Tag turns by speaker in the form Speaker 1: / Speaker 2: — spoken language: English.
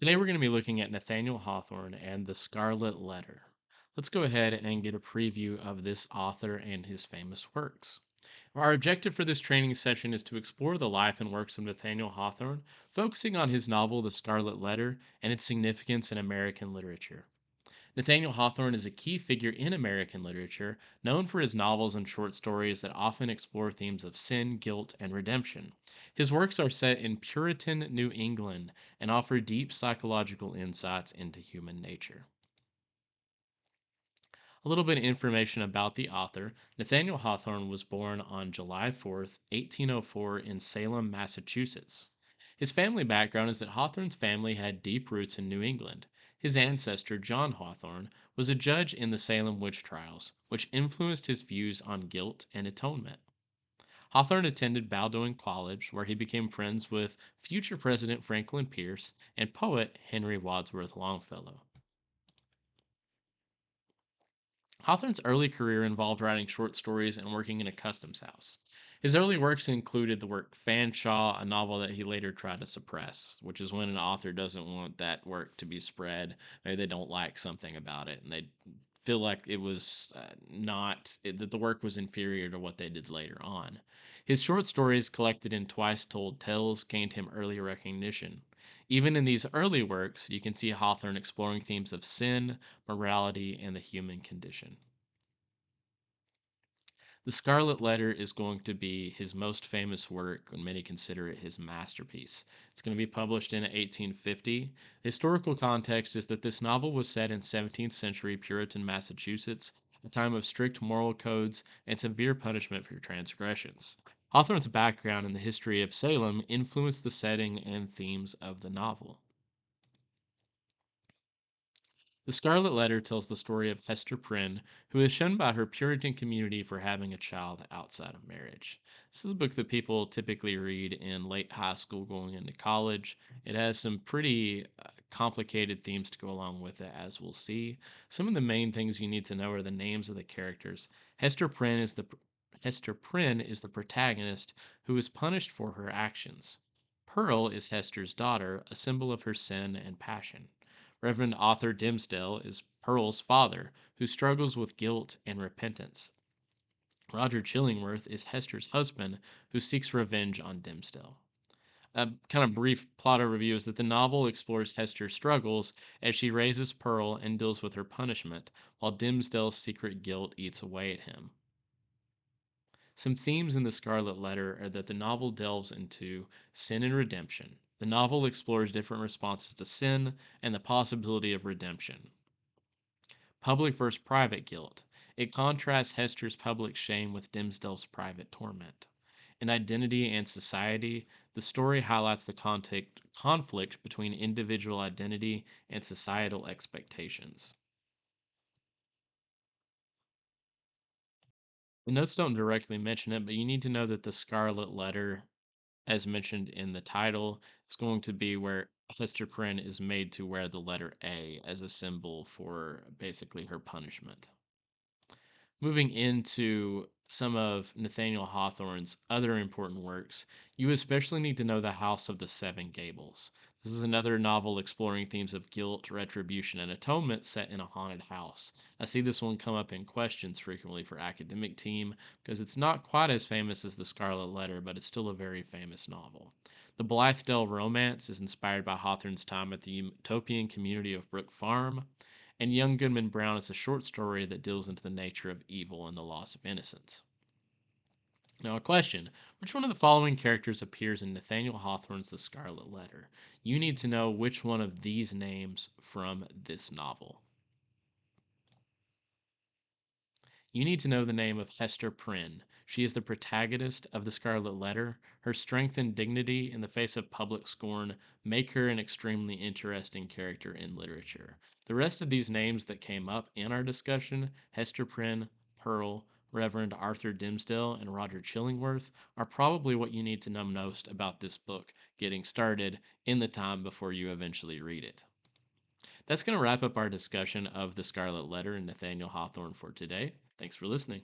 Speaker 1: Today we're going to be looking at Nathaniel Hawthorne and the Scarlet Letter. Let's go ahead and get a preview of this author and his famous works. Our objective for this training session is to explore the life and works of Nathaniel Hawthorne, focusing on his novel The Scarlet Letter and its significance in American literature. Nathaniel Hawthorne is a key figure in American literature, known for his novels and short stories that often explore themes of sin, guilt, and redemption. His works are set in Puritan New England and offer deep psychological insights into human nature. A little bit of information about the author. Nathaniel Hawthorne was born on July 4th, 1804, in Salem, Massachusetts. His family background is that Hawthorne's family had deep roots in New England. His ancestor, John Hawthorne, was a judge in the Salem witch trials, which influenced his views on guilt and atonement. Hawthorne attended Bowdoin College, where he became friends with future President Franklin Pierce and poet Henry Wadsworth Longfellow. Hawthorne's early career involved writing short stories and working in a customs house. His early works included the work Fanshawe, a novel that he later tried to suppress, which is when an author doesn't want that work to be spread. Maybe they don't like something about it and they feel like it was not, that the work was inferior to what they did later on. His short stories, collected in Twice Told Tales, gained him early recognition. Even in these early works, you can see Hawthorne exploring themes of sin, morality, and the human condition. The Scarlet Letter is going to be his most famous work, and many consider it his masterpiece. It's going to be published in 1850. The historical context is that this novel was set in 17th century Puritan Massachusetts, a time of strict moral codes and severe punishment for transgressions. Hawthorne's background in the history of Salem influenced the setting and themes of the novel. The Scarlet Letter tells the story of Hester Prynne, who is shunned by her Puritan community for having a child outside of marriage. This is a book that people typically read in late high school going into college. It has some pretty complicated themes to go along with it, as we'll see. Some of the main things you need to know are the names of the characters. Hester Prynne is the Hester Prynne is the protagonist who is punished for her actions. Pearl is Hester's daughter, a symbol of her sin and passion. Reverend Arthur Dimsdale is Pearl's father, who struggles with guilt and repentance. Roger Chillingworth is Hester's husband, who seeks revenge on Dimsdale. A kind of brief plot overview is that the novel explores Hester's struggles as she raises Pearl and deals with her punishment, while Dimsdale's secret guilt eats away at him. Some themes in the Scarlet Letter are that the novel delves into sin and redemption. The novel explores different responses to sin and the possibility of redemption. Public versus private guilt. It contrasts Hester's public shame with Dimsdale's private torment. In identity and society, the story highlights the conflict between individual identity and societal expectations. The notes don't directly mention it, but you need to know that the Scarlet Letter, as mentioned in the title, is going to be where Hester Prynne is made to wear the letter A as a symbol for basically her punishment. Moving into some of Nathaniel Hawthorne's other important works, you especially need to know The House of the Seven Gables. This is another novel exploring themes of guilt, retribution, and atonement set in a haunted house. I see this one come up in questions frequently for academic team because it's not quite as famous as The Scarlet Letter, but it's still a very famous novel. The Blythedale Romance is inspired by Hawthorne's time at the utopian community of Brook Farm, and Young Goodman Brown is a short story that deals into the nature of evil and the loss of innocence. Now, a question: which one of the following characters appears in Nathaniel Hawthorne's The Scarlet Letter? You need to know which one of these names from this novel. You need to know the name of Hester Prynne. She is the protagonist of The Scarlet Letter. Her strength and dignity in the face of public scorn make her an extremely interesting character in literature. The rest of these names that came up in our discussion, Hester Prynne, Pearl, Reverend Arthur Dimsdale, and Roger Chillingworth, are probably what you need to know most about this book getting started in the time before you eventually read it. That's going to wrap up our discussion of The Scarlet Letter and Nathaniel Hawthorne for today. Thanks for listening.